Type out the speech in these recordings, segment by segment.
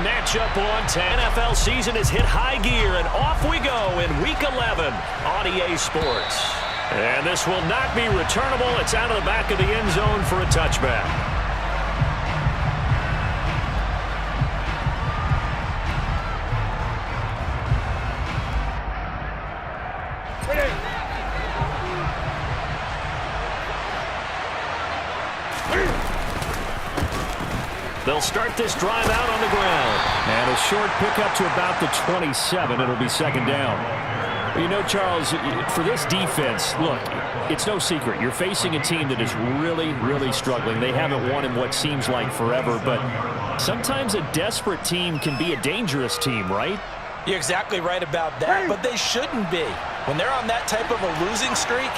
matchup on 10. NFL season has hit high gear, and off we go in Week 11 on EA Sports. And this will not be returnable. It's out of the back of the end zone for a touchback. They'll start this drive out on the ground. And a short pickup to about the 27. It'll be second down. Well, you know, Charles, for this defense, look, it's no secret. You're facing a team that is really, really struggling. They haven't won in what seems like forever, but sometimes a desperate team can be a dangerous team, right? You're exactly right about that, but they shouldn't be. When they're on that type of a losing streak,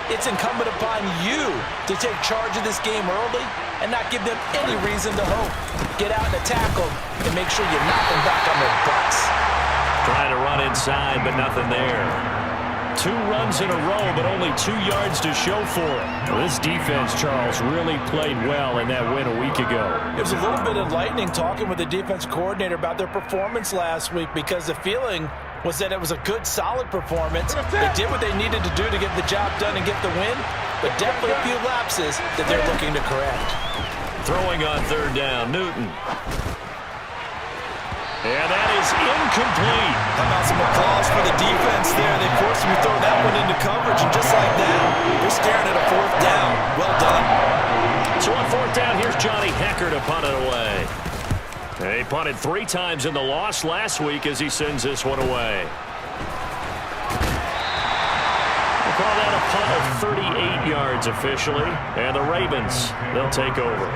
it's incumbent upon you to take charge of this game early and not give them any reason to hope. Get out and attack them and make sure you knock them back on their butts. Trying to run inside, but nothing there. 2 runs in a row, but only 2 yards to show for it. Well, this defense, Charles, really played well in that win a week ago. It was a little bit enlightening talking with the defense coordinator about their performance last week, because the feeling was that it was a good, solid performance. They did what they needed to do to get the job done and get the win, but definitely a few lapses that they're looking to correct. Throwing on third down, Newton. And that is incomplete. How about some applause for the defense there? They forced him to throw that one into coverage, and just like that, they're staring at a 4th down. Well done. So on 4th down, here's Johnny Hecker to punt it away. He punted 3 times in the loss last week as he sends this one away. We'll call that a punt of 38 yards officially. And the Ravens, they'll take over.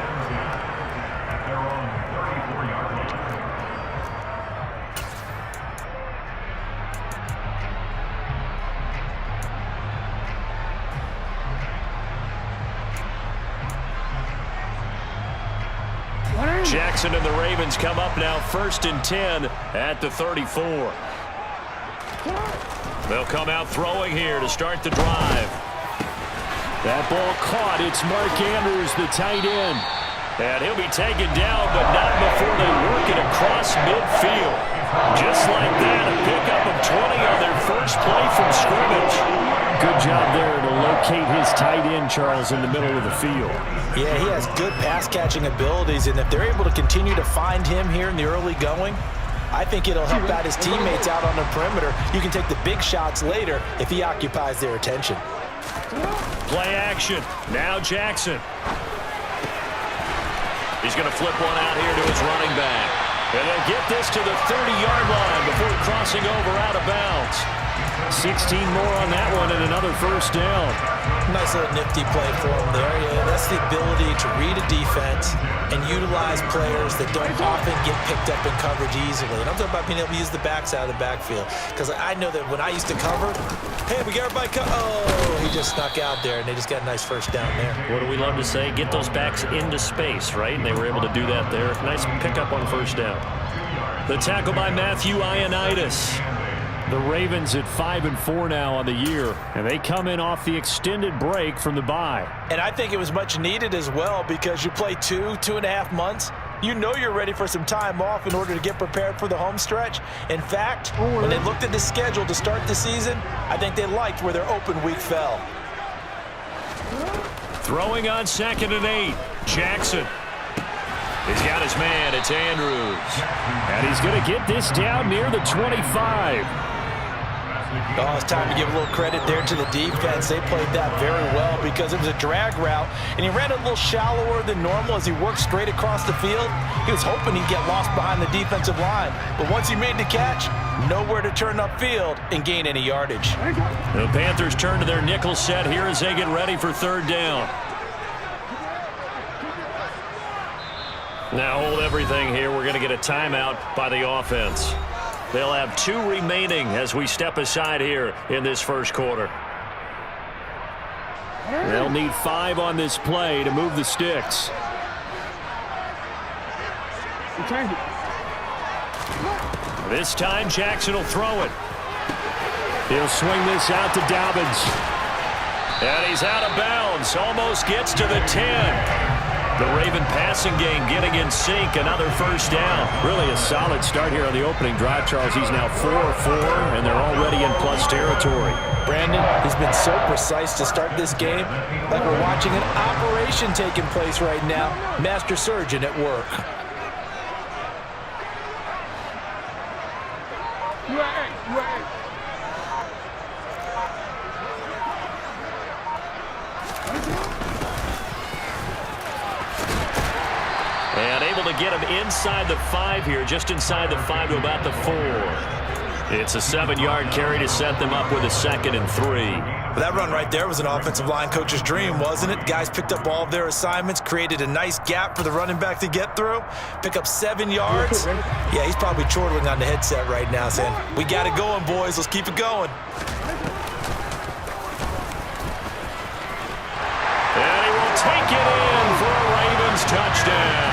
Jackson and the Ravens come up now 1st and 10 at the 34. They'll come out throwing here to start the drive. That ball caught. It's Mark Andrews, the tight end. And he'll be taken down, but not before they work it across midfield. Just like that, a pickup of 20 on their first play from scrimmage. Good job there to locate his tight end, Charles, in the middle of the field. Yeah, he has good pass-catching abilities, and if they're able to continue to find him here in the early going, I think it'll help out his teammates out on the perimeter. You can take the big shots later if he occupies their attention. Play action. Now Jackson. He's going to flip one out here to his running back. And they'll get this to the 30-yard line before crossing over out of bounds. 16 more on that one and another first down. Nice little nifty play for him there. Yeah, that's the ability to read a defense and utilize players that don't often get picked up in coverage easily. And I'm talking about being able to use the backs out of the backfield. Because I know that when I used to cover, hey, we got everybody oh, he just snuck out there, and they just got a nice first down there. What do we love to say? Get those backs into space, right? And they were able to do that there. Nice pickup on first down. The tackle by Matthew Ioannidis. The Ravens at 5-4 now on the year, and they come in off the extended break from the bye. And I think it was much needed as well, because you play 2.5 months. You know you're ready for some time off in order to get prepared for the home stretch. In fact, when they looked at the schedule to start the season, I think they liked where their open week fell. Throwing on 2nd and 8, Jackson. He's got his man. It's Andrews. And he's going to get this down near the 25. Oh, it's time to give a little credit there to the defense. They played that very well because it was a drag route, and he ran a little shallower than normal as he worked straight across the field. He was hoping he'd get lost behind the defensive line, but once he made the catch, nowhere to turn upfield and gain any yardage. The Panthers turn to their nickel set here as they get ready for 3rd down. Now hold everything here. We're going to get a timeout by the offense. They'll have 2 remaining as we step aside here in this first quarter. They'll need 5 on this play to move the sticks. This time Jackson will throw it. He'll swing this out to Dobbins. And he's out of bounds. Almost gets to the 10. The Raven passing game getting in sync. Another first down. Really a solid start here on the opening drive, Charles. He's now 4-4, and they're already in plus territory. Brandon, he's been so precise to start this game. Like we're watching an operation taking place right now. Master surgeon at work. And able to get him inside the 5 here, just inside the 5 to about the 4. It's a 7-yard carry to set them up with a 2nd and 3. Well, that run right there was an offensive line coach's dream, wasn't it? Guys picked up all of their assignments, created a nice gap for the running back to get through, pick up 7 yards. Yeah, he's probably chortling on the headset right now saying, we got it going, boys. Let's keep it going. And he will take it in for a Ravens touchdown.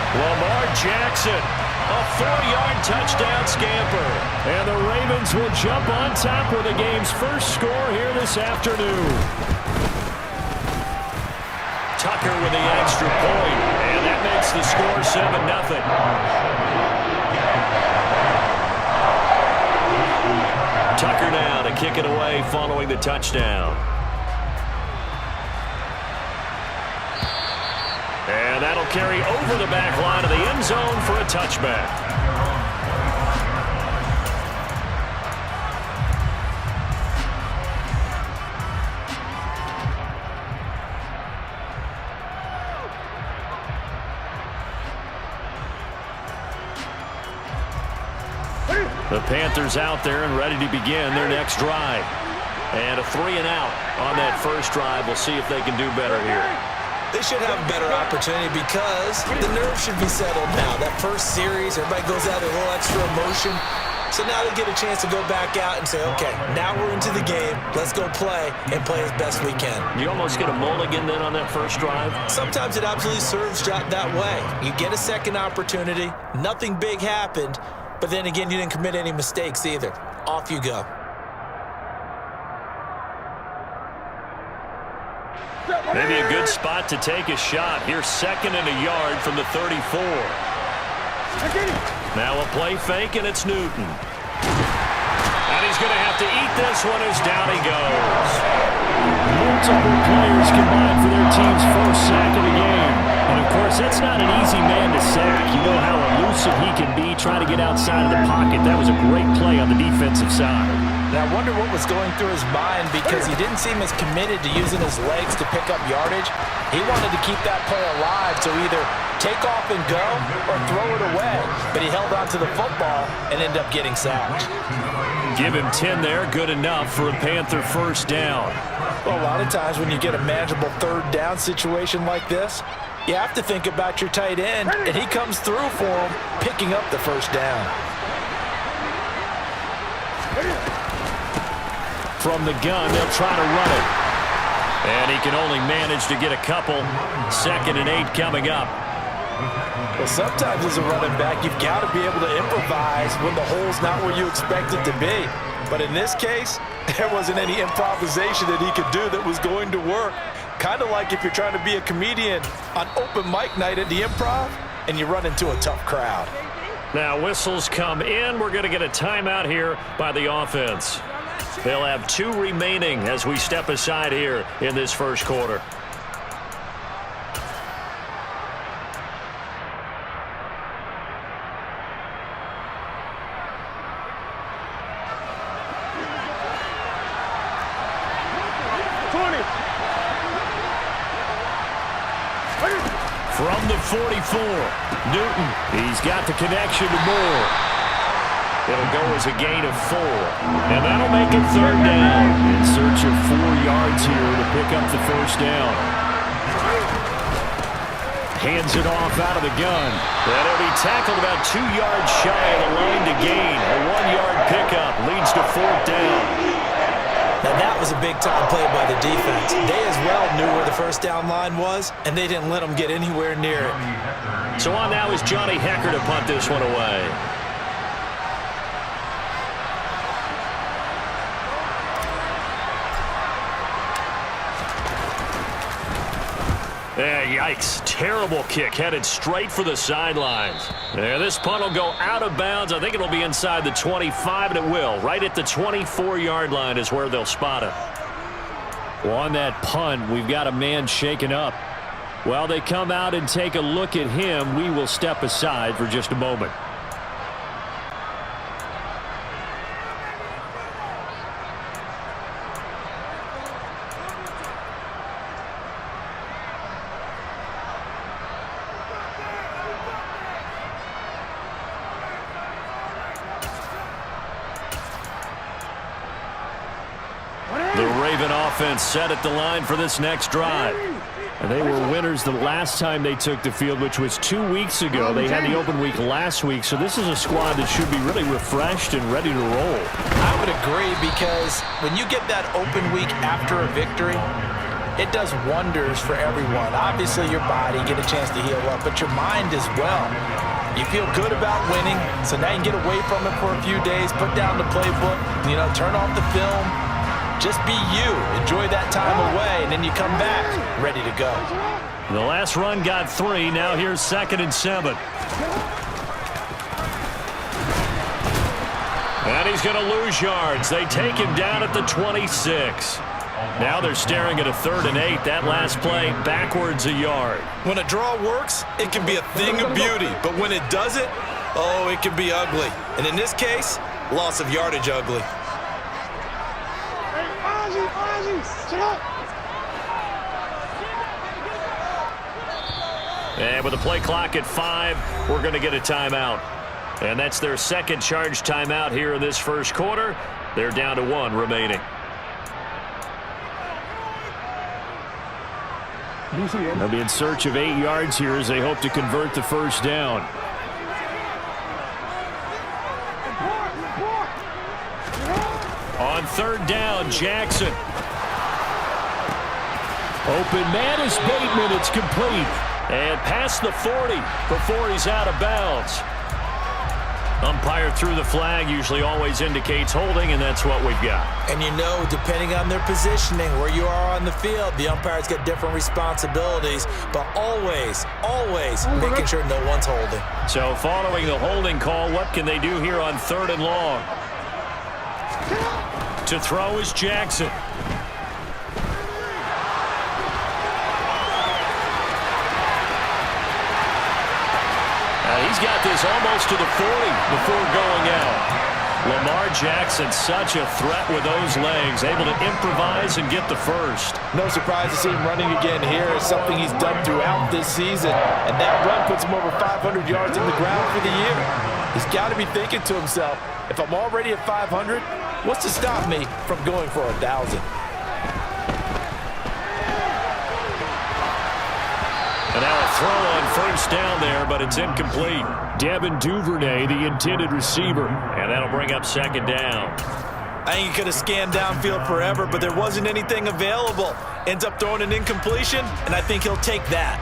Lamar Jackson, a 4-yard touchdown scamper. And the Ravens will jump on top with the game's first score here this afternoon. Tucker with the extra point, and that makes the score 7-0. Tucker now to kick it away following the touchdown. And that'll carry over the back line of the end zone for a touchback. The Panthers out there and ready to begin their next drive. And a 3-and-out on that first drive. We'll see if they can do better here. They should have a better opportunity because the nerves should be settled now. That first series, everybody goes out with a little extra emotion. So now they get a chance to go back out and say, okay, now we're into the game. Let's go play and play as best we can. You almost get a mulligan then on that first drive? Sometimes it absolutely serves that way. You get a second opportunity. Nothing big happened. But then again, you didn't commit any mistakes either. Off you go. Maybe a good spot to take a shot. Here's 2nd and a yard from the 34. Now a play fake, and it's Newton. And he's going to have to eat this one as down he goes. Multiple players combined for their team's first sack of the game. And, of course, that's not an easy man to sack. You know how elusive he can be trying to get outside of the pocket. That was a great play on the defensive side. Now, I wonder what was going through his mind because he didn't seem as committed to using his legs to pick up yardage. He wanted to keep that play alive, so either take off and go or throw it away. But he held on to the football and ended up getting sacked. Give him 10 there, good enough for a Panther first down. Well, a lot of times when you get a manageable third down situation like this, you have to think about your tight end, and he comes through for him, picking up the first down. From the gun, they'll try to run it. And he can only manage to get a couple. 2nd and 8 coming up. Well, sometimes as a running back, you've got to be able to improvise when the hole's not where you expect it to be. But in this case, there wasn't any improvisation that he could do that was going to work. Kind of like if you're trying to be a comedian on open mic night at the Improv and you run into a tough crowd. Now whistles come in. We're going to get a timeout here by the offense. They'll have 2 remaining as we step aside here in this first quarter. From the 44, Newton. He's got the connection to Moore. It'll go as a gain of 4. And that'll make it 3rd down. In search of 4 yards here to pick up the first down. Hands it off out of the gun. And it'll be tackled about 2 yards shy of the line to gain. A 1-yard pickup leads to 4th down. Now that was a big-time play by the defense. They as well knew where the first down line was, and they didn't let them get anywhere near it. So on now is Johnny Hecker to punt this one away. Yikes. Terrible kick headed straight for the sidelines. And this punt will go out of bounds. I think it'll be inside the 25, and it will. Right at the 24-yard line is where they'll spot it. Well, on that punt, we've got a man shaken up. While they come out and take a look at him, we will step aside for just a moment. The Raven offense set at the line for this next drive. And they were winners the last time they took the field, which was 2 weeks ago. They had the open week last week, so this is a squad that should be really refreshed and ready to roll. I would agree, because when you get that open week after a victory, it does wonders for everyone. Obviously, your body, get a chance to heal up, but your mind as well. You feel good about winning, so now you can get away from it for a few days, put down the playbook, turn off the film. Just be you. Enjoy that time away, and then you come back ready to go. The last run got 3. Now here's 2nd and 7. And he's going to lose yards. They take him down at the 26. Now they're staring at a 3rd and 8. That last play, backwards a yard. When a draw works, it can be a thing of beauty. But when it doesn't, oh, it can be ugly. And in this case, loss of yardage ugly. And with the play clock at 5, we're going to get a timeout. And that's their second charge timeout here in this first quarter. They're down to 1 remaining. They'll be in search of 8 yards here as they hope to convert the first down. On 3rd down, Jackson. Open man is Bateman. It's complete. And past the 40 before he's out of bounds. Umpire threw the flag, usually always indicates holding, and that's what we've got. And depending on their positioning, where you are on the field, the umpire's got different responsibilities, but always making sure no one's holding. So following the holding call, what can they do here on 3rd and long? To throw is Jackson. He's got this almost to the 40 before going out. Lamar Jackson, such a threat with those legs, able to improvise and get the first. No surprise to see him running again here. It's something he's done throughout this season, and that run puts him over 500 yards in the ground for the year. He's got to be thinking to himself, if I'm already at 500, what's to stop me from going for 1,000? And now a throw on first down there, but it's incomplete. Devin Duvernay, the intended receiver. And that'll bring up 2nd down. I think he could have scanned downfield forever, but there wasn't anything available. Ends up throwing an incompletion, and I think he'll take that.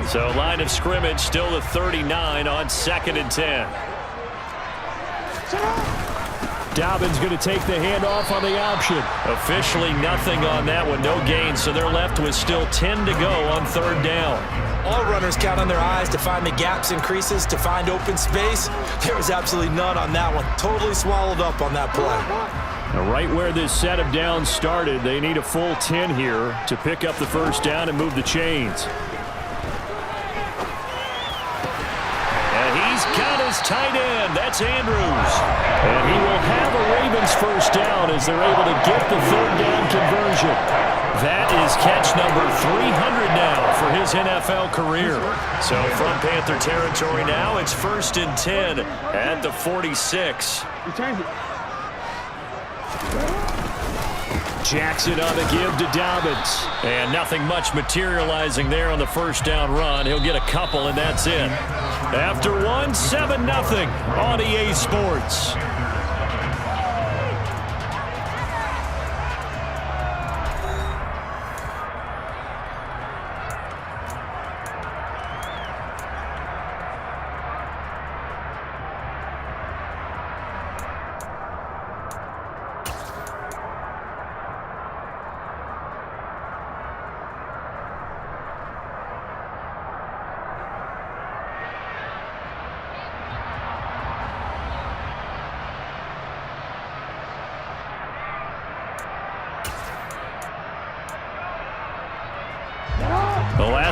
So line of scrimmage still the 39 on 2nd and 10. Dobbins going to take the handoff on the option. Officially nothing on that one, no gain, so they're left with still 10 to go on 3rd down. All runners count on their eyes to find the gaps and creases, to find open space. There was absolutely none on that one. Totally swallowed up on that play. Now right where this set of downs started, they need a full 10 here to pick up the first down and move the chains. Got his tight end. That's Andrews. And he will have a Ravens first down as they're able to get the 3rd down conversion. That is catch number 300 now for his NFL career. So from Panther territory now, it's 1st and 10 at the 46. Jackson on the give to Dobbins. And nothing much materializing there on the first down run. He'll get a couple, and that's it. After 1, 7-0 on EA Sports.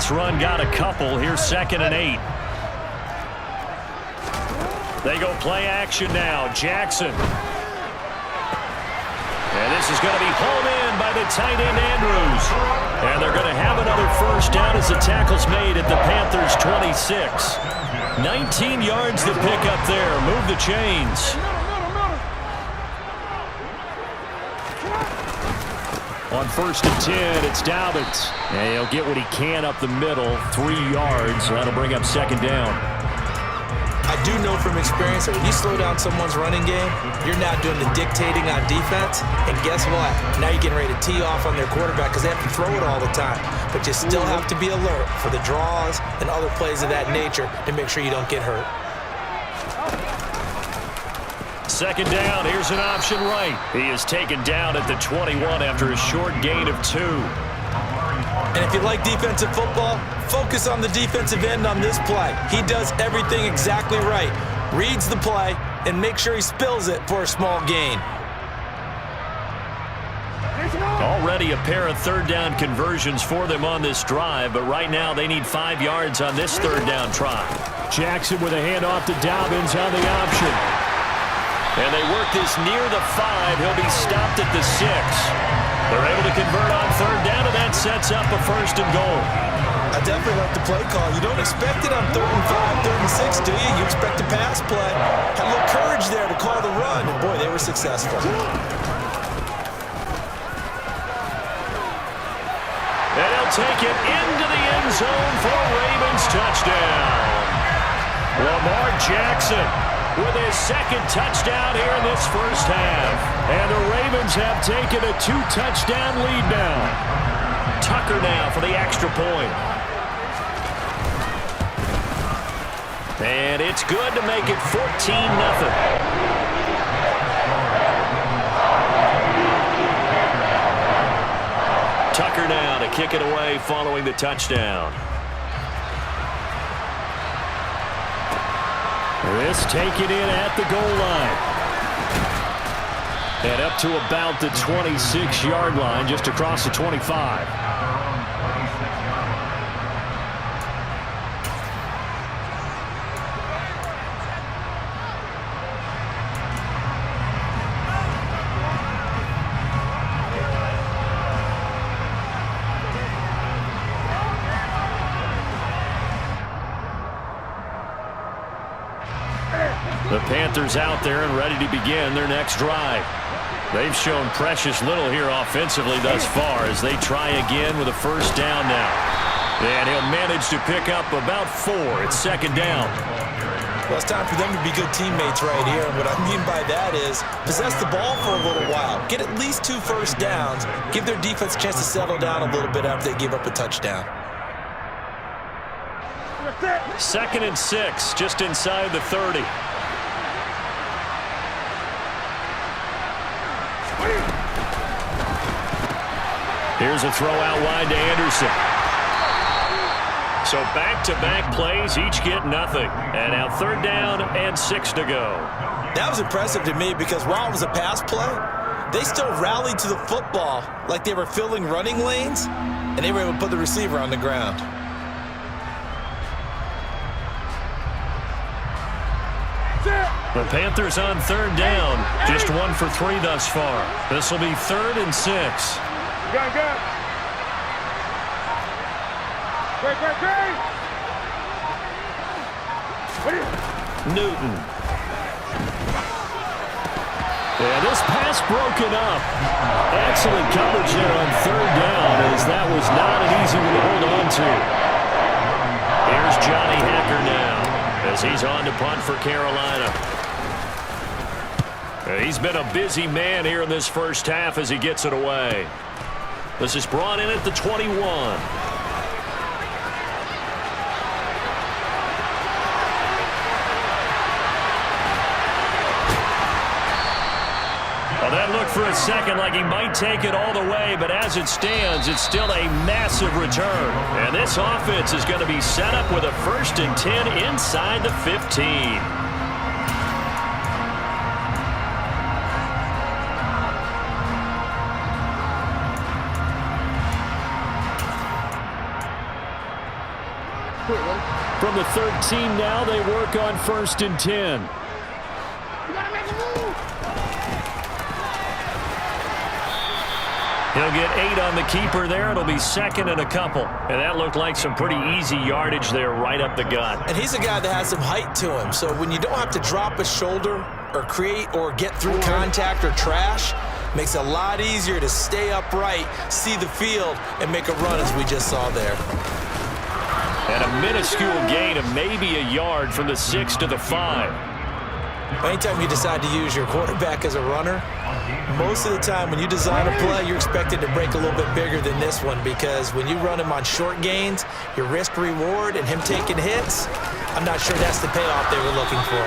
this run got a couple. Here's 2nd and 8. They go play action now. Jackson. And this is going to be hauled in by the tight end, Andrews. And they're going to have another first down as the tackle's made at the Panthers' 26. 19 yards to pick up there. Move the chains. On 1st and 10, it's Dobbins. And he'll get what he can up the middle. 3 yards. That'll bring up 2nd down. I do know from experience that when you slow down someone's running game, you're now doing the dictating on defense. And guess what? Now you're getting ready to tee off on their quarterback because they have to throw it all the time. But you still have to be alert for the draws and other plays of that nature to make sure you don't get hurt. 2nd down. Here's an option right. He is taken down at the 21 after a short gain of 2. And if you like defensive football, focus on the defensive end on this play. He does everything exactly right. Reads the play and makes sure he spills it for a small gain. Already a pair of 3rd down conversions for them on this drive, but right now they need 5 yards on this 3rd down try. Jackson with a handoff to Dobbins on the option. And they work this near the 5. He'll be stopped at the 6. They're able to convert on 3rd down, and that sets up a 1st and goal. I definitely like the play call. You don't expect it on 3rd and 5, 3rd and 6, do you? You expect a pass play. Had a little courage there to call the run, and boy, they were successful. And he'll take it into the end zone for a Ravens touchdown. Lamar Jackson with his 2nd touchdown here in this first half. And the Ravens have taken a 2-touchdown lead now. Tucker now for the extra point. And it's good to make it 14-0. Tucker now to kick it away following the touchdown. This taken in at the goal line. And up to about the 26-yard line, just across the 25. The Panthers out there and ready to begin their next drive. They've shown precious little here offensively thus far as they try again with a 1st down now. And he'll manage to pick up about 4. It's 2nd down. Well, it's time for them to be good teammates right here. And what I mean by that is possess the ball for a little while. Get at least 2 first downs. Give their defense a chance to settle down a little bit after they give up a touchdown. 2nd and 6, just inside the 30. Here's a throw out wide to Anderson. So back-to-back plays, each get nothing. And now 3rd down and 6 to go. That was impressive to me because while it was a pass play, they still rallied to the football like they were filling running lanes, and they were able to put the receiver on the ground. The Panthers on 3rd down. Just 1 for 3 thus far. This will be 3rd and 6. Good. Newton. Yeah, this pass broken up. Excellent coverage there on 3rd down as that was not an easy one to hold on to. Here's Johnny Hacker now as he's on to punt for Carolina. He's been a busy man here in this first half as he gets it away. This is brought in at the 21. Well, that looked for a second like he might take it all the way, but as it stands, it's still a massive return. And this offense is going to be set up with a 1st and 10 inside the 15. from the 13 now. They work on 1st and 10. He'll get 8 on the keeper there. It'll be 2nd and a couple. And that looked like some pretty easy yardage there right up the gut. And he's a guy that has some height to him. So when you don't have to drop a shoulder or create or get through contact or trash, makes it a lot easier to stay upright, see the field, and make a run as we just saw there. And a minuscule gain of maybe a yard from the 6 to the 5. Anytime you decide to use your quarterback as a runner, most of the time when you design a play, you're expected to break a little bit bigger than this one, because when you run him on short gains, your risk-reward and him taking hits, I'm not sure that's the payoff they were looking for.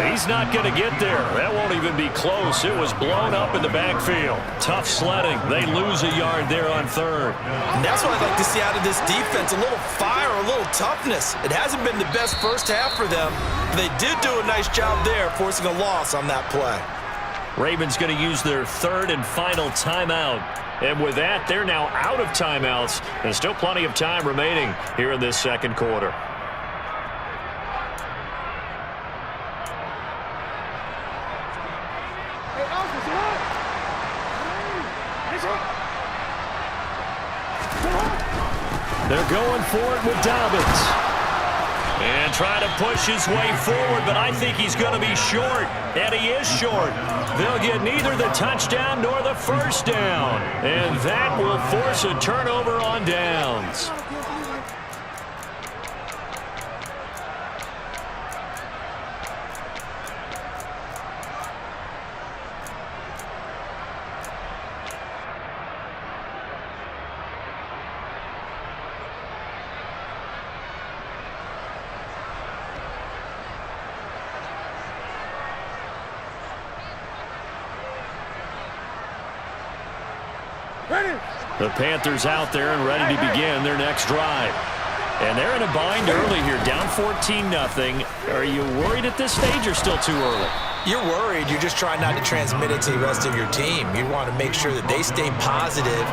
He's not going to get there. That won't even be close. It was blown up in the backfield. Tough sledding. They lose a yard there on 3rd. And that's what I'd like to see out of this defense, a little fire, a little toughness. It hasn't been the best first half for them. They did do a nice job there, forcing a loss on that play. Ravens going to use their 3rd and final timeout. And with that, they're now out of timeouts. And still plenty of time remaining here in this 2nd quarter. They're going for it with Dobbins. And trying to push his way forward, but I think he's going to be short. And he is short. They'll get neither the touchdown nor the 1st down. And that will force a turnover on downs. The Panthers out there and ready to begin their next drive. And they're in a bind early here, down 14-0. Are you worried at this stage or still too early? You're worried. You're just trying not to transmit it to the rest of your team. You want to make sure that they stay positive.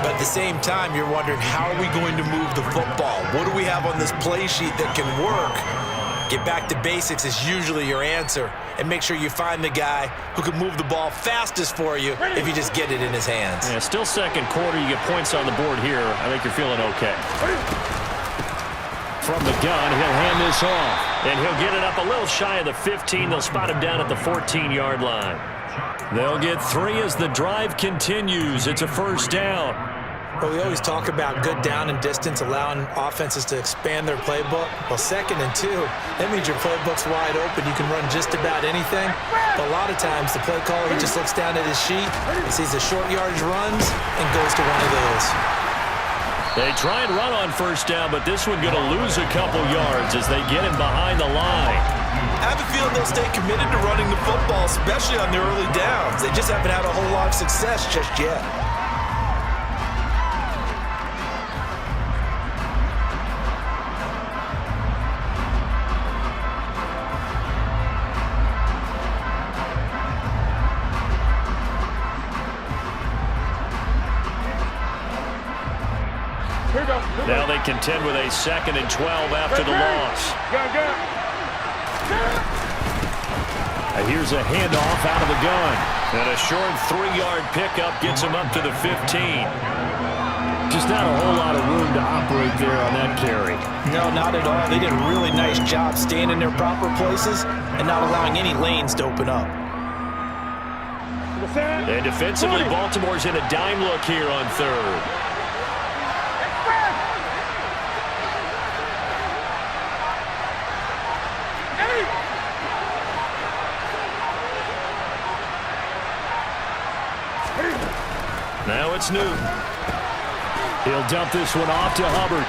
But at the same time, you're wondering, how are we going to move the football? What do we have on this play sheet that can work? Get back to basics is usually your answer. And make sure you find the guy who can move the ball fastest for you if you just get it in his hands. Yeah, still 2nd quarter. You get points on the board here. I think you're feeling okay. From the gun, he'll hand this off. And he'll get it up a little shy of the 15. They'll spot him down at the 14-yard line. They'll get 3 as the drive continues. It's a 1st down. Well, we always talk about good down and distance, allowing offenses to expand their playbook. Well, 2nd and 2, that means your playbook's wide open. You can run just about anything. But a lot of times, the play caller, he just looks down at his sheet and sees the short yardage runs and goes to one of those. They try and run on 1st down, but this one going to lose a couple yards as they get him behind the line. I have a feeling they'll stay committed to running the football, especially on the early downs. They just haven't had a whole lot of success just yet. Now they contend with a 2nd and 12 after the loss. Here's a handoff out of the gun. And a short 3-yard pickup gets him up to the 15. Just not a whole lot of room to operate there on that carry. No, not at all. They did a really nice job staying in their proper places and not allowing any lanes to open up. And defensively, Baltimore's in a dime look here on 3rd. Now it's Newton. He'll dump this one off to Hubbard.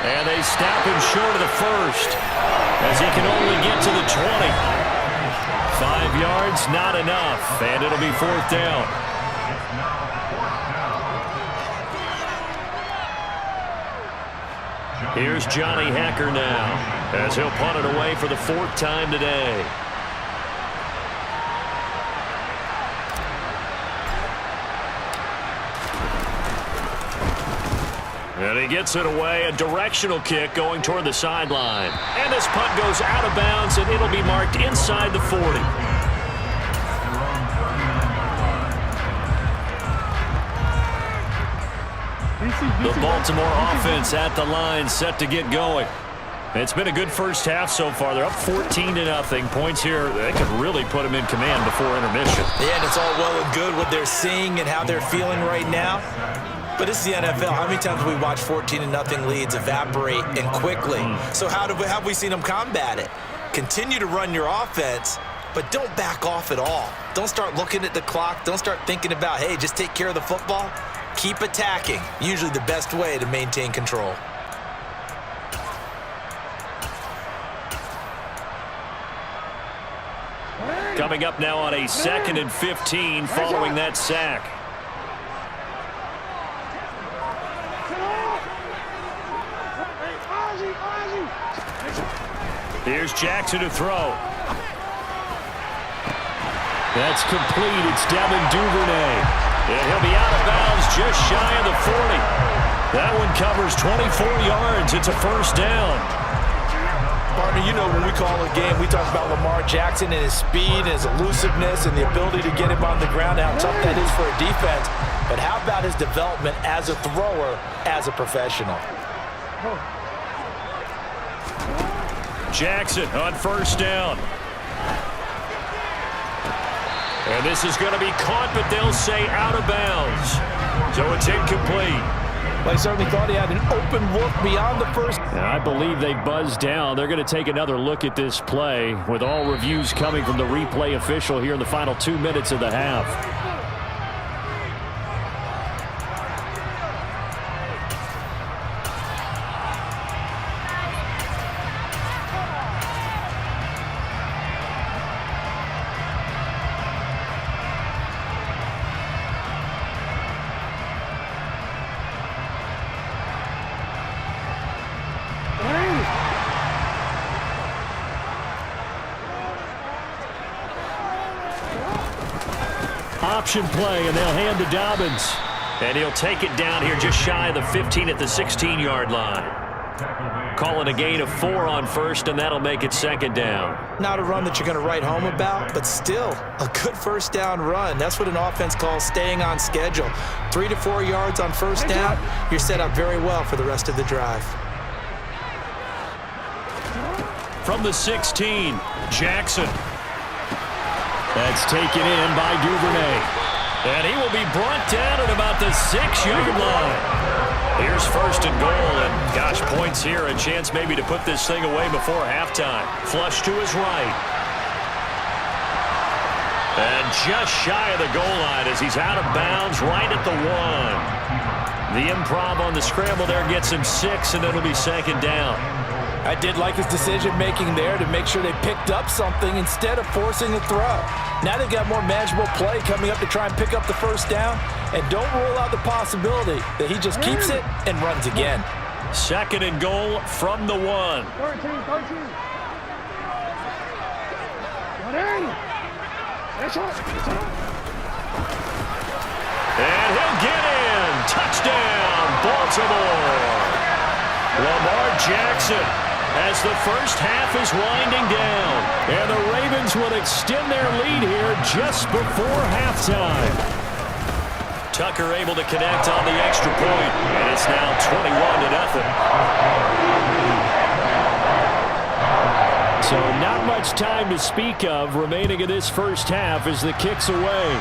And they snap him short of the 1st as he can only get to the 20. 5 yards, not enough. And it'll be 4th down. Here's Johnny Hacker now as he'll punt it away for the 4th time today. And he gets it away, a directional kick going toward the sideline. And this punt goes out of bounds, and it'll be marked inside the 40. The Baltimore offense at the line, set to get going. It's been a good first half so far. They're up 14-0. Points here, they could really put them in command before intermission. Yeah, and it's all well and good what they're seeing and how they're feeling right now. But it's the NFL. How many times have we watched 14-0 leads evaporate and quickly? So how have we seen them combat it? Continue to run your offense, but don't back off at all. Don't start looking at the clock. Don't start thinking about, hey, just take care of the football. Keep attacking. Usually the best way to maintain control. Coming up now on a 2nd and 15 following that sack. Here's Jackson to throw. That's complete. It's Devin Duvernay. And he'll be out of bounds just shy of the 40. That one covers 24 yards. It's a first down. Partner, you know when we call a game, we talk about Lamar Jackson and his speed and his elusiveness and the ability to get him on the ground, how tough that is for a defense. But how about his development as a thrower, as a professional? Jackson on first down. And this is going to be caught, but they'll say out of bounds. So it's incomplete. Well, he certainly thought he had an open look beyond the first. And I believe they buzzed down. They're going to take another look at this play with all reviews coming from the replay official here in the final 2 minutes of the half. Option play, and they'll hand to Dobbins. And he'll take it down here just shy of the 15 at the 16-yard line. Calling a gain of 4 on first, and that'll make it second down. Not a run that you're going to write home about, but still a good first down run. That's what an offense calls staying on schedule. 3 to 4 yards on first down, you're set up very well for the rest of the drive. From the 16, Jackson. That's taken in by Duvernay. And he will be brought down at about the 6-yard line. Here's first and goal, and gosh, points here. A chance maybe to put this thing away before halftime. Flush to his right. And just shy of the goal line as he's out of bounds right at the 1. The improv on the scramble there gets him 6, and it'll be second down. I did like his decision-making there to make sure they picked up something instead of forcing a throw. Now they've got more manageable play coming up to try and pick up the first down, and don't rule out the possibility that he just keeps it and runs again. Second and goal from the 1. 13. And he'll get in. Touchdown, Baltimore. Lamar Jackson, as the first half is winding down. And the Ravens will extend their lead here just before halftime. Tucker able to connect on the extra point, and it's now 21-0. So not much time to speak of remaining in this first half as the kick's away.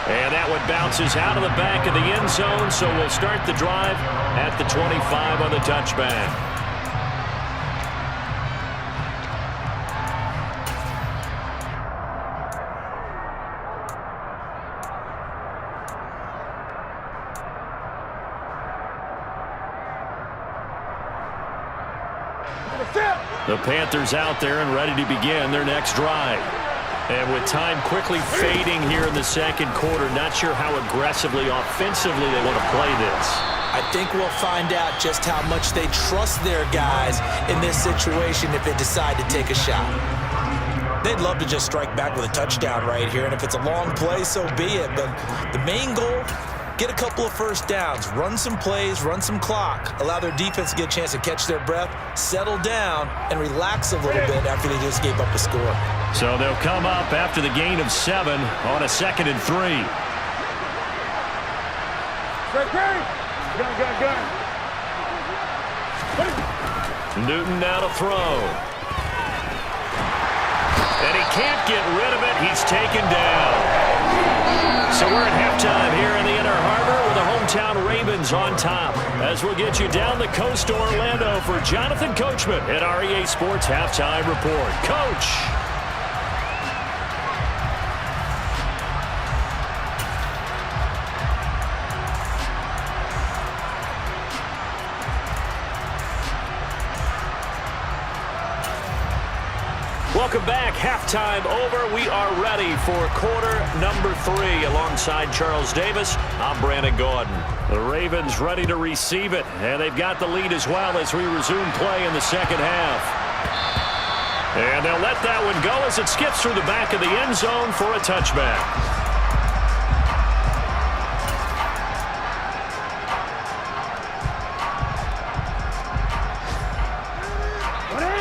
And that one bounces out of the back of the end zone, so we'll start the drive at the 25 on the touchback. The Panthers out there and ready to begin their next drive. And with time quickly fading here in the second quarter, not sure how aggressively, offensively they want to play this. I think we'll find out just how much they trust their guys in this situation if they decide to take a shot. They'd love to just strike back with a touchdown right here, and if it's a long play, so be it. But the main goal, get a couple of first downs, run some plays, run some clock, allow their defense to get a chance to catch their breath, settle down, and relax a little bit after they just gave up a score. So they'll come up after the gain of 7 on a 2nd and 3. Newton now to throw. And he can't get rid of it. He's taken down. So we're at halftime here in the Inner Harbor with the hometown Ravens on top. As we'll get you down the coast to Orlando for Jonathan Coachman at REA Sports Halftime Report. Coach. Welcome back. Halftime over. We are ready for quarter number 3. Alongside Charles Davis, I'm Brandon Gordon. The Ravens ready to receive it, and they've got the lead as well as we resume play in the second half. And they'll let that one go as it skips through the back of the end zone for a touchback.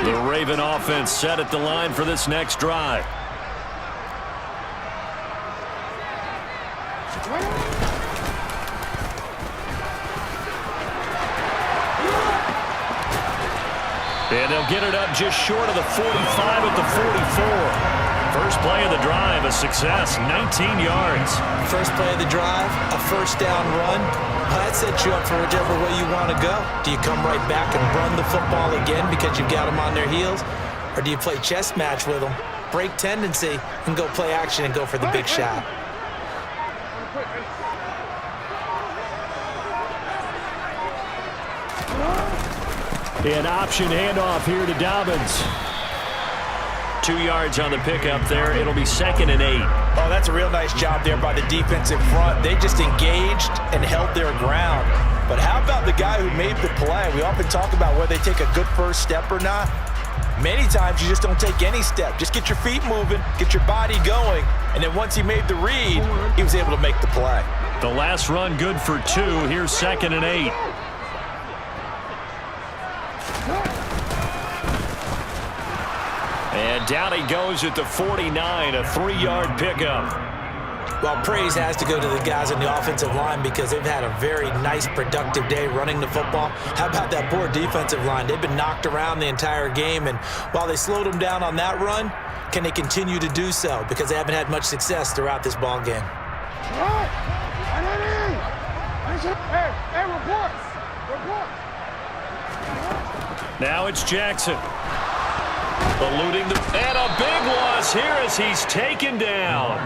The Raven offense set at the line for this next drive. And they'll get it up just short of the 45 at the 44. First play of the drive, a success, 19 yards. First play of the drive, a first down run. That sets you up for whichever way you want to go. Do you come right back and run the football again because you've got them on their heels? Or do you play chess match with them, break tendency, and go play action and go for the big shot? An option handoff here to Dobbins. 2 yards on the pickup there. It'll be 2nd and 8. Oh, that's a real nice job there by the defensive front. They just engaged and held their ground. But how about the guy who made the play? We often talk about whether they take a good first step or not. Many times you just don't take any step. Just get your feet moving, get your body going, and then once he made the read, he was able to make the play. The last run good for 2. Here's 2nd and 8. And down he goes at the 49, a 3-yard pickup. Well, praise has to go to the guys on the offensive line because they've had a very nice, productive day running the football. How about that poor defensive line? They've been knocked around the entire game, and while they slowed them down on that run, can they continue to do so? Because they haven't had much success throughout this ball game. Now it's Jackson. Eluding the... And a big loss here as he's taken down.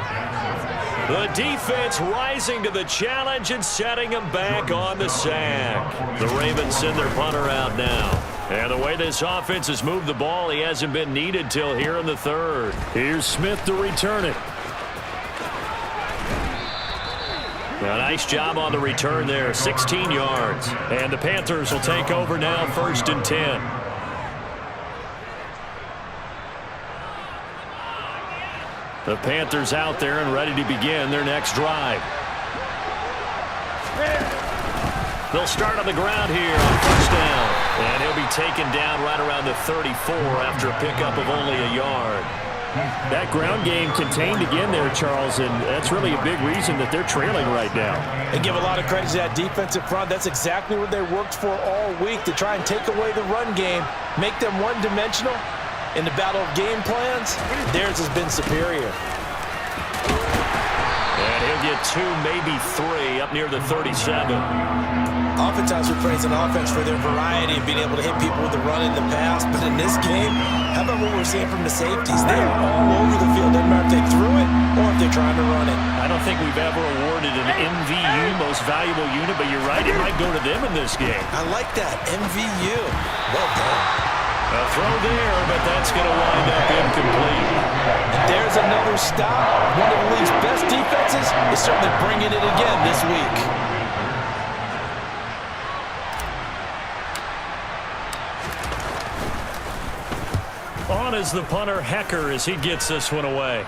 The defense rising to the challenge and setting him back on the sack. The Ravens send their punter out now. And the way this offense has moved the ball, he hasn't been needed till here in the 3rd. Here's Smith to return it. A nice job on the return there, 16 yards. And the Panthers will take over now, 1st and 10. The Panthers out there and ready to begin their next drive. They'll start on the ground here on 1st down. And he'll be taken down right around the 34 after a pickup of only a yard. That ground game contained again there, Charles, and that's really a big reason that they're trailing right now. And give a lot of credit to that defensive front. That's exactly what they worked for all week, to try and take away the run game, make them one-dimensional. In the battle of game plans, theirs has been superior. And he'll get 2, maybe 3 up near the 37. Oftentimes we praise an offense for their variety of being able to hit people with the run in the past, but in this game, how about what we're seeing from the safeties? They are all over the field. Doesn't matter if they threw it or if they're trying to run it. I don't think we've ever awarded an MVU, most valuable unit, but you're right, it might go to them in this game. I like that, MVU. Well done. A throw there, but that's going to wind up incomplete. There's another stop. One of the league's best defenses is certainly bringing it again this week. On is the punter, Hecker, as he gets this one away.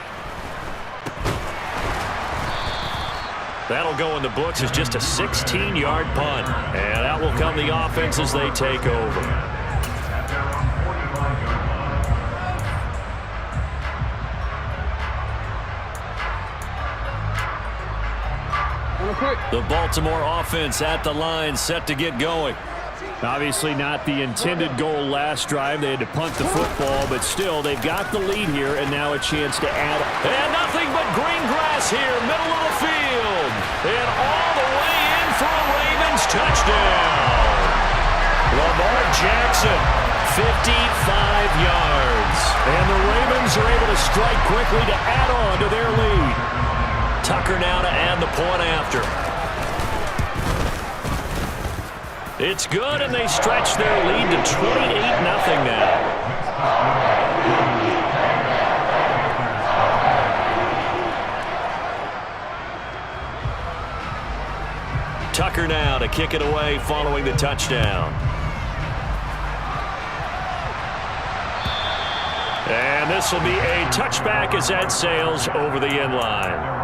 That'll go in the books as just a 16-yard punt. And out will come the offense as they take over. The Baltimore offense at the line, set to get going. Obviously not the intended goal last drive. They had to punt the football, but still, they've got the lead here, and now a chance to add. And nothing but green grass here, middle of the field. And all the way in for a Ravens touchdown. Lamar Jackson, 55 yards. And the Ravens are able to strike quickly to add on to their lead. Tucker now to add the point after. It's good, and they stretch their lead to 28-0 now. Tucker now to kick it away following the touchdown. And this will be a touchback as that sails over the end line.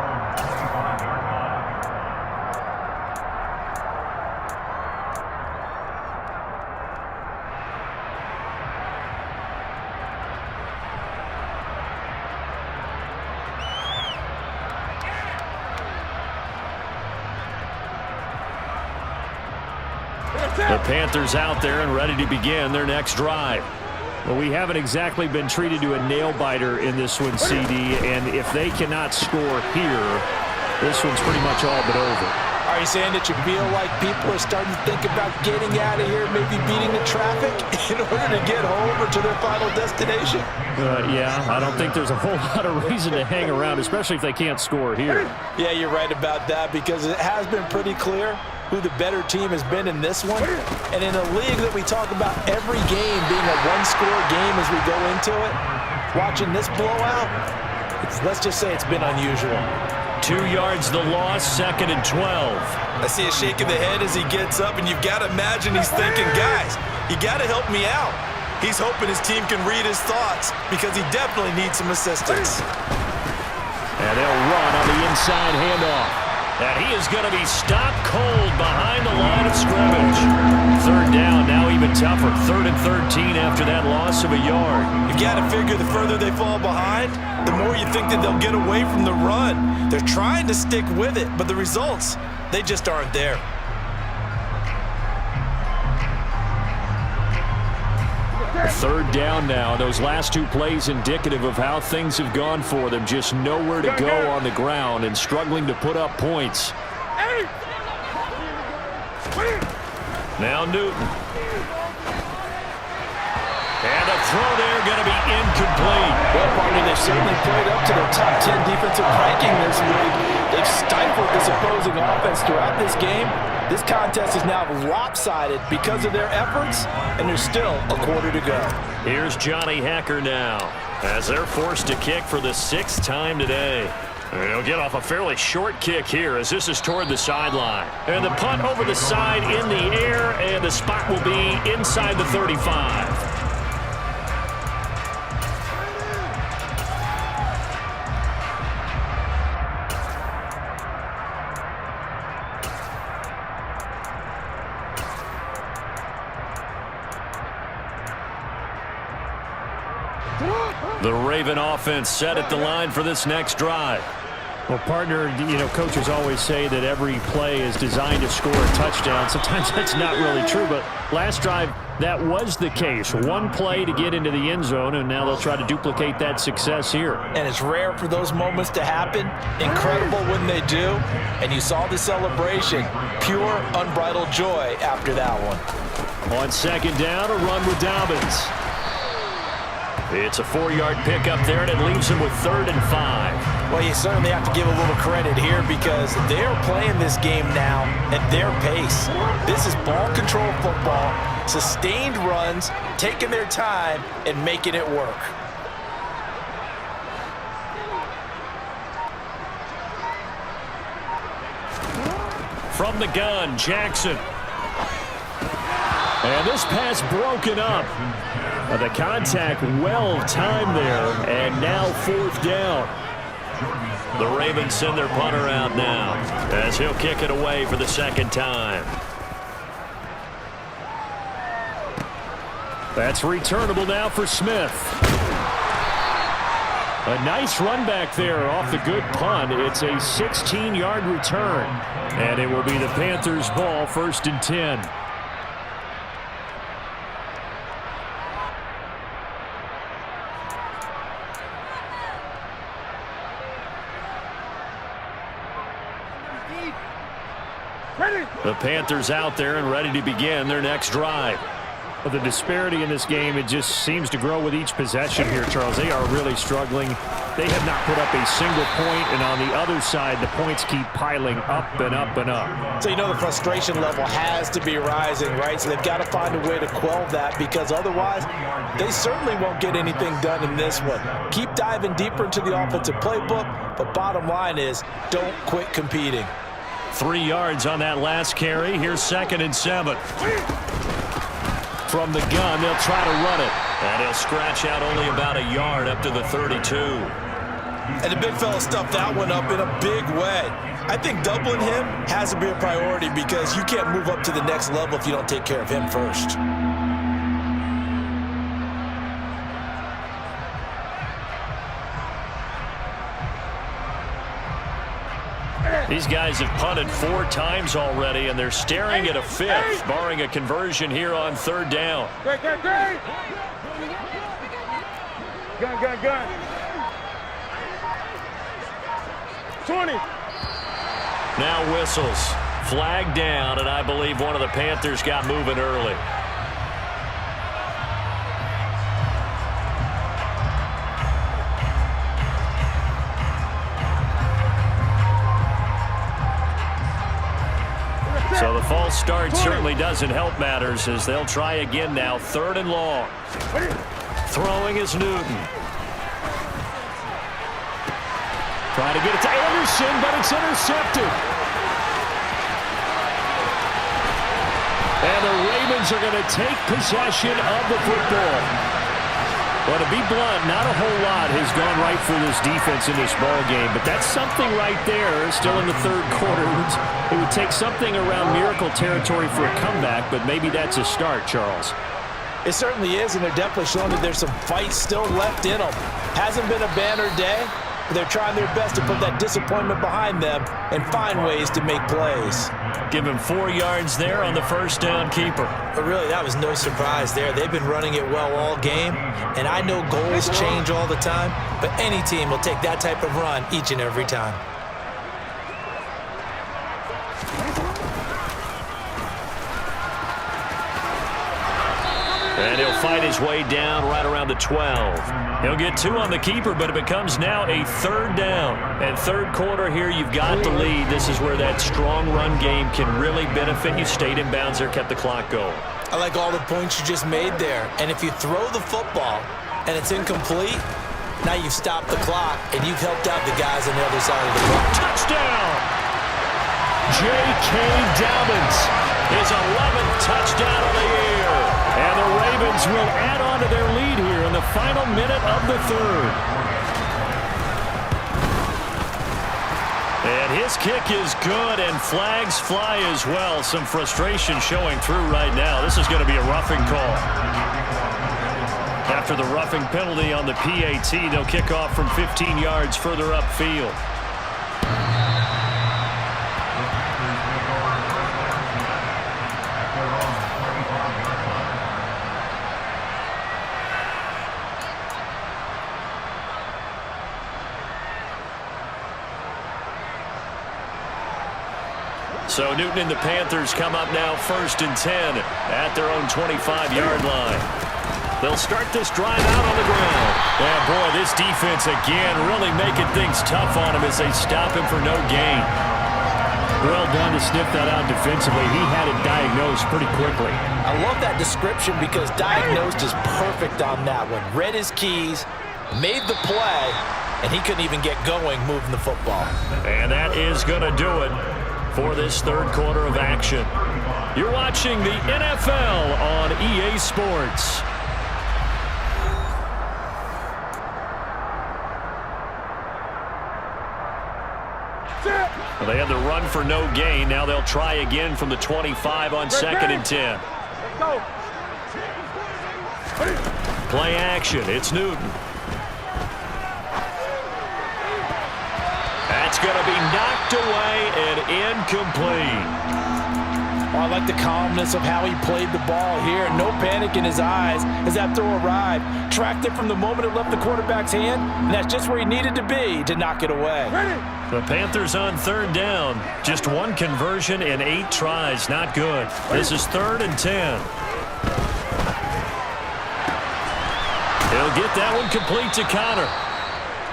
The Panthers out there and ready to begin their next drive. Well, we haven't exactly been treated to a nail-biter in this one, CD, and if they cannot score here, this one's pretty much all but over. Are you saying that you feel like people are starting to think about getting out of here, maybe beating the traffic in order to get home or to their final destination? Yeah, I don't think there's a whole lot of reason to hang around, especially if they can't score here. Yeah, you're right about that, because it has been pretty clear who the better team has been in this one. And in a league that we talk about every game being a one-score game as we go into it, watching this blowout, let's just say it's been unusual. 2 yards the loss, 2nd and 12. I see a shake of the head as he gets up, and you've got to imagine he's thinking, guys, you got to help me out. He's hoping his team can read his thoughts because he definitely needs some assistance. And they'll run on the inside handoff. And he is going to be stopped cold behind the line of scrimmage. 3rd down, now even tougher. 3rd and 13 after that loss of a yard. You got to figure the further they fall behind, the more you think that they'll get away from the run. They're trying to stick with it, but the results, they just aren't there. Third down now. Those last 2 plays indicative of how things have gone for them. Just nowhere to go on the ground and struggling to put up points. Now Newton. And a throw there going to be incomplete. Well, partner, they've certainly played up to their top 10 defensive ranking this week. They've stifled this opposing offense throughout this game. This contest is now lopsided because of their efforts, and there's still a quarter to go. Here's Johnny Hacker now as they're forced to kick for the 6th time today. They'll get off a fairly short kick here as this is toward the sideline. And the punt over the side in the air, and the spot will be inside the 35. The Raven offense set at the line for this next drive. Well, partner, coaches always say that every play is designed to score a touchdown. Sometimes that's not really true, but last drive, that was the case. 1 play to get into the end zone, and now they'll try to duplicate that success here. And it's rare for those moments to happen. Incredible when they do. And you saw the celebration. Pure, unbridled joy after that one. On 2nd down, a run with Dobbins. It's a 4-yard pickup there, and it leaves them with 3rd and 5. Well, you certainly have to give a little credit here because they're playing this game now at their pace. This is ball control football, sustained runs, taking their time, and making it work. From the gun, Jackson. And this pass broken up. The contact well timed there, and now 4th down. The Ravens send their punter out now as he'll kick it away for the second time. That's returnable now for Smith. A nice run back there off the good punt. It's a 16-yard return. And it will be the Panthers' ball, 1st and 10. The Panthers out there and ready to begin their next drive. Well, the disparity in this game, it just seems to grow with each possession here, Charles. They are really struggling. They have not put up a single point, and on the other side, the points keep piling up and up and up. So you know the frustration level has to be rising, right? So they've got to find a way to quell that, because otherwise they certainly won't get anything done in this one. Keep diving deeper into the offensive playbook, but bottom line is don't quit competing. 3 yards on that last carry. Here's 2nd and 7. From the gun, they'll try to run it. And he'll scratch out only about a yard up to the 32. And the big fella stuffed that one up in a big way. I think doubling him has to be a priority, because you can't move up to the next level if you don't take care of him first. These guys have punted 4 times already, and they're staring at a 5th, barring a conversion here on 3rd down. Gun. 20. Now whistles. Flag down, and I believe one of the Panthers got moving early. So the false start certainly doesn't help matters, as they'll try again now. 3rd and long. Throwing is Newton. Trying to get it to Anderson, but it's intercepted. And the Ravens are going to take possession of the football. Well, to be blunt, not a whole lot has gone right for this defense in this ball game, but that's something right there. Still in the 3rd quarter. It would take something around miracle territory for a comeback, but maybe that's a start, Charles. It certainly is, and they're definitely showing that there's some fight still left in them. Hasn't been a banner day, but they're trying their best to put that disappointment behind them and find ways to make plays. Give him 4 yards there on the 1st down keeper. But really, that was no surprise there. They've been running it well all game, and I know goals change all the time, but any team will take that type of run each and every time. And he'll fight his way down right around the 12. He'll get 2 on the keeper, but it becomes now a 3rd down. And 3rd quarter here, you've got the lead. This is where that strong run game can really benefit you. Stayed in bounds there, kept the clock going. I like all the points you just made there. And if you throw the football and it's incomplete, now you've stopped the clock and you've helped out the guys on the other side of the ball. Touchdown! J.K. Dobbins, his 11th touchdown of the year. And the Ravens will add on to their lead here in the final minute of the 3rd. And his kick is good, and flags fly as well. Some frustration showing through right now. This is going to be a roughing call. After the roughing penalty on the PAT, they'll kick off from 15 yards further upfield. So Newton and the Panthers come up now 1st and 10 at their own 25-yard line. They'll start this drive out on the ground. And boy, this defense again really making things tough on him as they stop him for no gain. Well done to sniff that out defensively. He had it diagnosed pretty quickly. I love that description, because diagnosed is perfect on that one. Read his keys, made the play, and he couldn't even get going moving the football. And that is going to do it for this 3rd quarter of action. You're watching the NFL on EA Sports. Well, they had the run for no gain. Now they'll try again from the 25 on 2nd and 10. Go. Play action. It's Newton. That's going to be knocked away and incomplete. Oh, I like the calmness of how he played the ball here. No panic in his eyes as that throw arrived. Tracked it from the moment it left the quarterback's hand, and that's just where he needed to be to knock it away. The Panthers on 3rd down. Just one conversion in 8 tries. Not good. This is 3rd and 10. He'll get that one complete to Connor.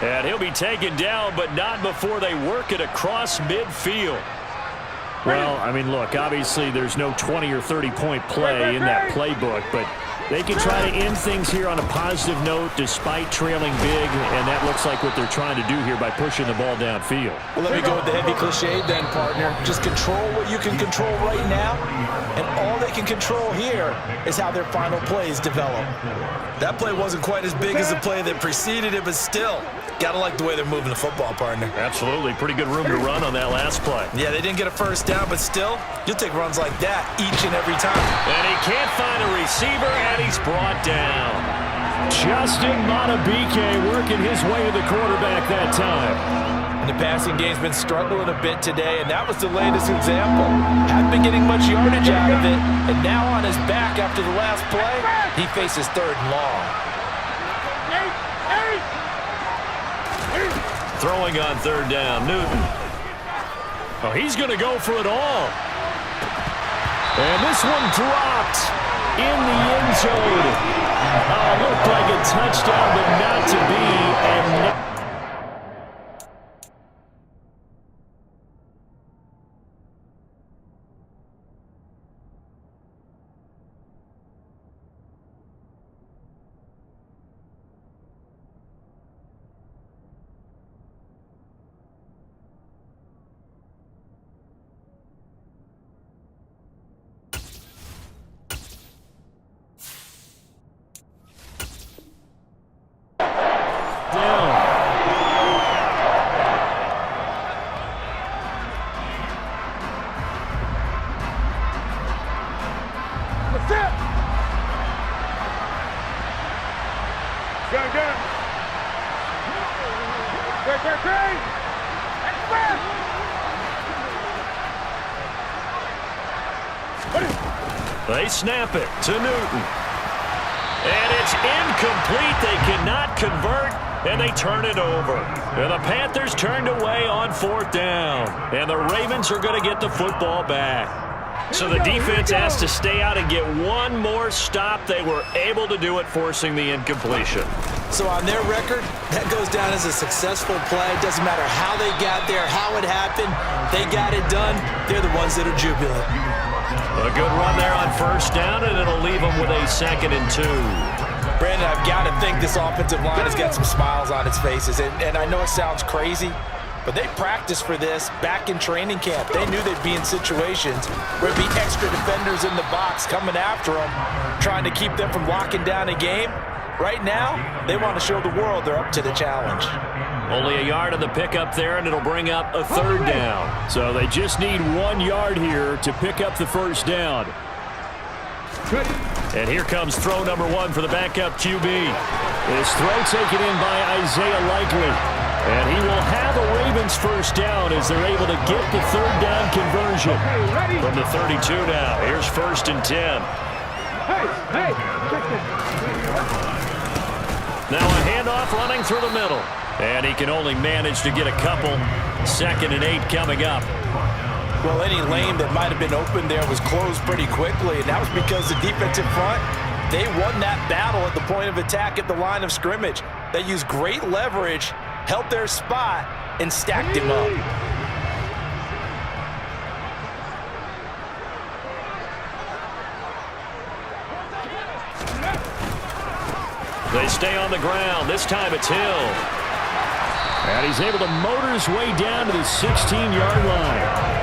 And he'll be taken down, but not before they work it across midfield. Well, I mean, look, obviously there's no 20 or 30-point play in that playbook, but they can try to end things here on a positive note despite trailing big, and that looks like what they're trying to do here by pushing the ball downfield. Well, let me go with the heavy cliche then, partner. Just control what you can control right now, and all they can control here is how their final plays develop. That play wasn't quite as big as the play that preceded it, but still, gotta like the way they're moving the football, partner. Absolutely. Pretty good room to run on that last play. Yeah, they didn't get a first down, but still, you'll take runs like that each and every time. And he can't find a receiver, and he's brought down. Justin Madubuike working his way to the quarterback that time. And the passing game's been struggling a bit today, and that was the latest example. Hadn't been getting much yardage out of it, and now on his back after the last play, he faces 3rd and long. Throwing on 3rd down, Newton. Oh, he's going to go for it all. And this one dropped in the end zone. Looked like a touchdown, but not to be. And they snap it to Newton. And it's incomplete. They cannot convert, and they turn it over. And the Panthers turned away on 4th down. And the Ravens are going to get the football back. So the defense has to stay out and get one more stop. They were able to do it, forcing the incompletion. So on their record, that goes down as a successful play. Doesn't matter how they got there, how it happened. They got it done. They're the ones that are jubilant. A good run there on 1st down, and it'll leave them with a 2nd and 2. Brandon, I've got to think this offensive line has got some smiles on its faces. And I know it sounds crazy, but they practiced for this back in training camp. They knew they'd be in situations where there'd be extra defenders in the box coming after them, trying to keep them from locking down a game. Right now, they want to show the world they're up to the challenge. Only a yard of the pickup there, and it'll bring up a 3rd down. So they just need 1 yard here to pick up the 1st down. And here comes throw number 1 for the backup QB. This throw taken in by Isaiah Likely. And he will have a Ravens 1st down as they're able to get the 3rd down conversion. From the 32 now, here's 1st and 10. Now a handoff running through the middle. And he can only manage to get a couple. 2nd and 8 coming up. Well, any lane that might have been open there was closed pretty quickly, and that was because the defensive front, they won that battle at the point of attack at the line of scrimmage. They used great leverage, held their spot, and stacked him up. They stay on the ground. This time it's Hill. And he's able to motor his way down to the 16-yard line.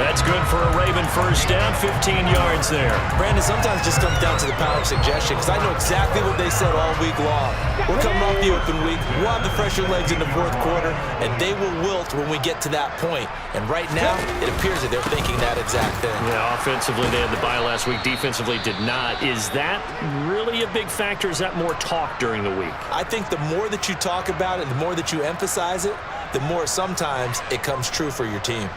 That's good for a Raven first down, 15 yards there. Brandon, sometimes it just comes down to the power of suggestion, because I know exactly what they said all week long. We're coming off the open week. We'll have the fresher legs in the fourth quarter, and they will wilt when we get to that point. And right now, it appears that they're thinking that exact thing. Yeah, offensively, they had the bye last week. Defensively, did not. Is that really a big factor? Is that more talk during the week? I think the more that you talk about it, the more that you emphasize it, the more sometimes it comes true for your team.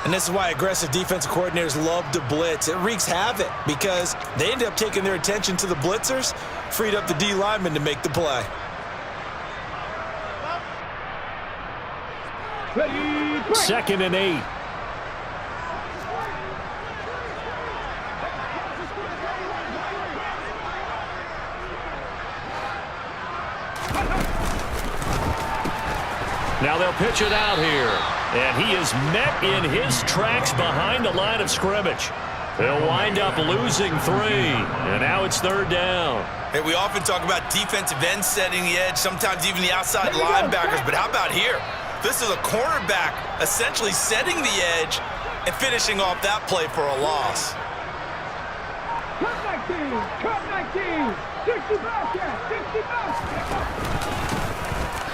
And this is why aggressive defensive coordinators love to blitz. It wreaks havoc because they end up taking their attention to the blitzers, freed up the D lineman to make the play. Second and 8. Now they'll pitch it out here. And he is met in his tracks behind the line of scrimmage. They'll wind up losing 3. And now it's third down. Hey, we often talk about defensive ends setting the edge, sometimes even the outside linebackers. But how about here? This is a cornerback essentially setting the edge and finishing off that play for a loss. Cut 19, 60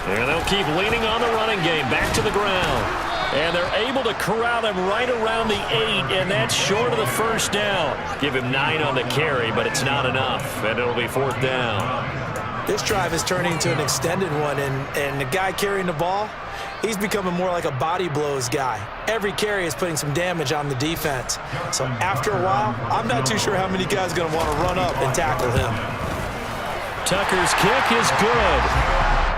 And they'll keep leaning on the running game. Back to the ground. And they're able to corral him right around the 8, and that's short of the first down. Give him 9 on the carry, but it's not enough, and it'll be fourth down. This drive is turning into an extended one, and the guy carrying the ball, he's becoming more like a body blows guy. Every carry is putting some damage on the defense. So after a while, I'm not too sure how many guys are going to want to run up and tackle him. Tucker's kick is good.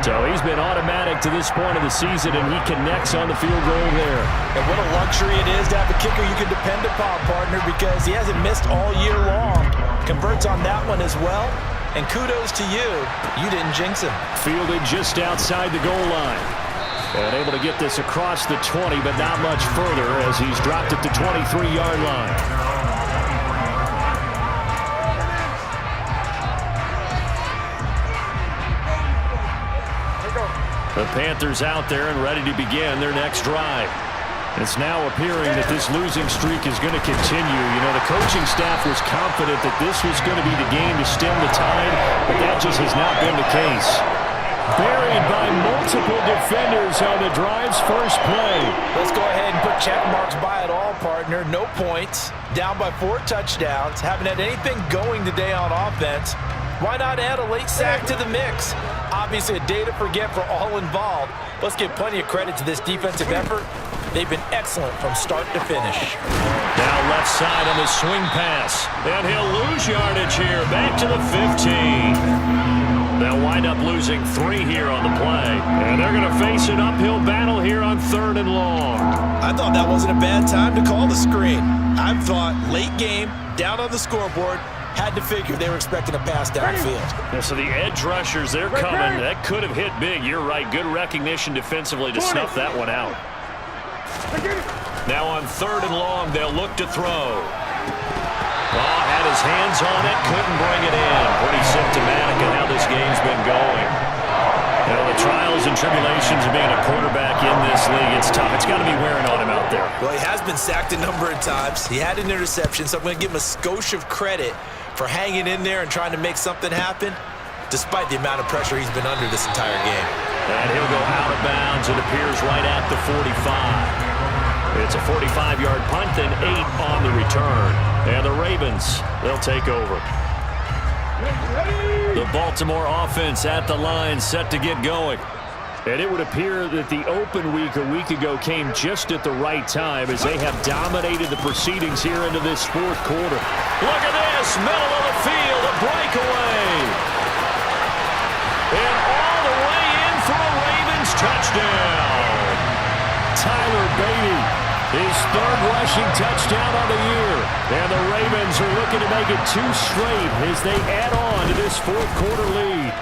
So he's been automatic to this point of the season, and he connects on the field goal there. And what a luxury it is to have a kicker you can depend upon, partner, because he hasn't missed all year long. Converts on that one as well. And kudos to you. You didn't jinx him. Fielded just outside the goal line. And able to get this across the 20, but not much further as he's dropped at the 23-yard line. The Panthers out there and ready to begin their next drive. It's now appearing that this losing streak is going to continue. You know, the coaching staff was confident that this was going to be the game to stem the tide, but that just has not been the case. Buried by multiple defenders on the drive's first play. Let's go ahead and put check marks by it all, partner. No points. Down by 4 touchdowns. Haven't had anything going today on offense. Why not add a late sack to the mix? Obviously a day to forget for all involved. Let's give plenty of credit to this defensive effort. They've been excellent from start to finish. Now left side on the swing pass. And he'll lose yardage here. Back to the 15. They'll wind up losing 3 here on the play. And they're going to face an uphill battle here on 3rd and long. I thought that wasn't a bad time to call the screen. I thought late game, down on the scoreboard, had to figure they were expecting a pass downfield. Yeah, so the edge rushers, they're coming. That could have hit big. You're right. Good recognition defensively to snuff that one out. Now on 3rd and long, they'll look to throw. Had his hands on it, couldn't bring it in. Pretty symptomatic of how this game's been going. You know, the trials and tribulations of being a quarterback in this league, it's tough. It's got to be wearing on him out there. Well, he has been sacked a number of times. He had an interception, so I'm going to give him a skosh of credit for hanging in there and trying to make something happen, despite the amount of pressure he's been under this entire game. And he'll go out of bounds, it appears, right at the 45. It's a 45-yard punt, then 8 on the return. And the Ravens, they'll take over. The Baltimore offense at the line, set to get going. And it would appear that the open week a week ago came just at the right time as they have dominated the proceedings here into this 4th quarter. Look at this, middle of the field, a breakaway. And all the way in for a Ravens touchdown. Tyler Beatty, his 3rd rushing touchdown on the year. And the Ravens are looking to make it 2 straight as they add on to this 4th quarter lead.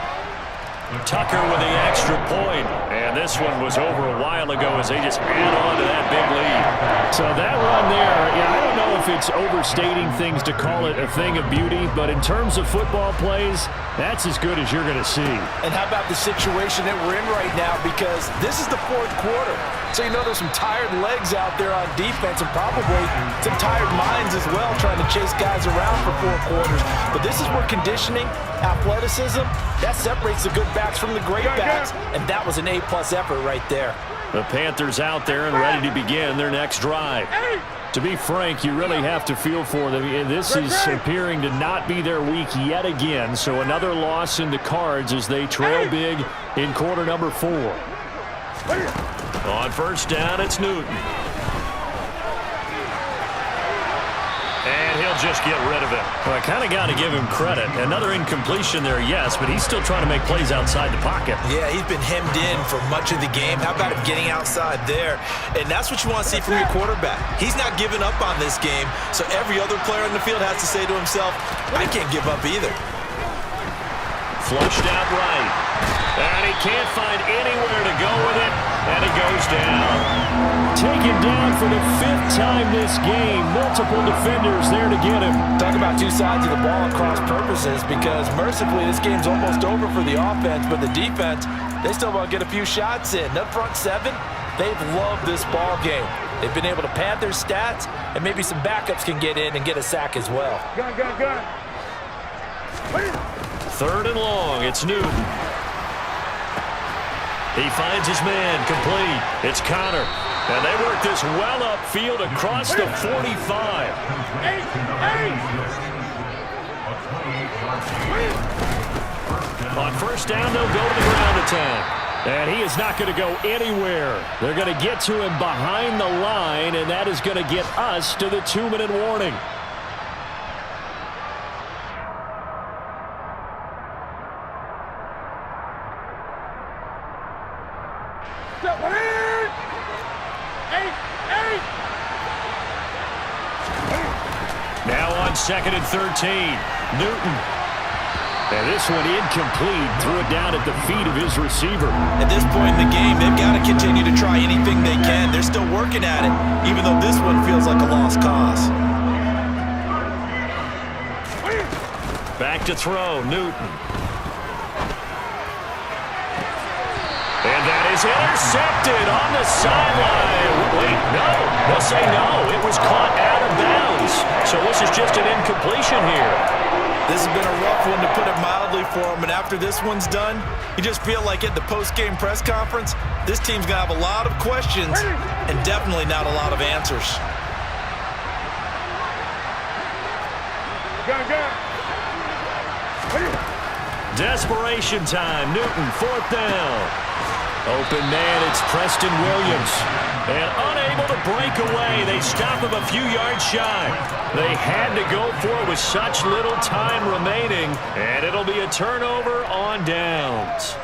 Tucker with the extra point. And this one was over a while ago as they just add on to that big lead. So that run there, yeah, I don't know if it's overstating things to call it a thing of beauty, but in terms of football plays, that's as good as you're going to see. And how about the situation that we're in right now? Because this is the fourth quarter. So you know there's some tired legs out there on defense and probably some tired minds as well trying to chase guys around for 4 quarters. But this is where conditioning, athleticism, that separates the good backs from the great backs. And that was an A-plus effort right there. The Panthers out there and ready to begin their next drive. To be frank, you really have to feel for them. This is appearing to not be their week yet again. So another loss in the cards as they trail big in quarter number 4. On first down, it's Newton. And he'll just get rid of it. Well, I kind of got to give him credit. Another incompletion there, yes, but he's still trying to make plays outside the pocket. Yeah, he's been hemmed in for much of the game. How about him getting outside there? And that's what you want to see from your quarterback. He's not giving up on this game, so every other player in the field has to say to himself, I can't give up either. Flushed out right. And he can't find anywhere to go with it, and he goes down. Taken down for the 5th time this game. Multiple defenders there to get him. Talk about two sides of the ball at cross purposes, because mercifully this game's almost over for the offense, but the defense, they still want to get a few shots in. That front 7, they've loved this ball game. They've been able to pad their stats, and maybe some backups can get in and get a sack as well. Gun. 3rd and long, it's Newton. He finds his man, complete. It's Connor. And they work this well upfield across the 45. On first down, they'll go to the ground attack. And he is not going to go anywhere. They're going to get to him behind the line, and that is going to get us to the 2-minute warning. Now on 2nd and 13, Newton. And this one incomplete. Threw it down at the feet of his receiver. At this point in the game, they've got to continue to try anything they can. They're still working at it, even though this one feels like a lost cause. Back to throw, Newton. And that is intercepted on the sideline. Wait, no. They'll say no. It was caught out of bounds. So this is just an incompletion here. This has been a rough one, to put it mildly, for him. And after this one's done, you just feel like at the post-game press conference, this team's going to have a lot of questions and definitely not a lot of answers. Desperation time. Newton, 4th down. Open man, it's Preston Williams. And unable to break away, they stop him a few yards shy. They had to go for it with such little time remaining, and it'll be a turnover on downs.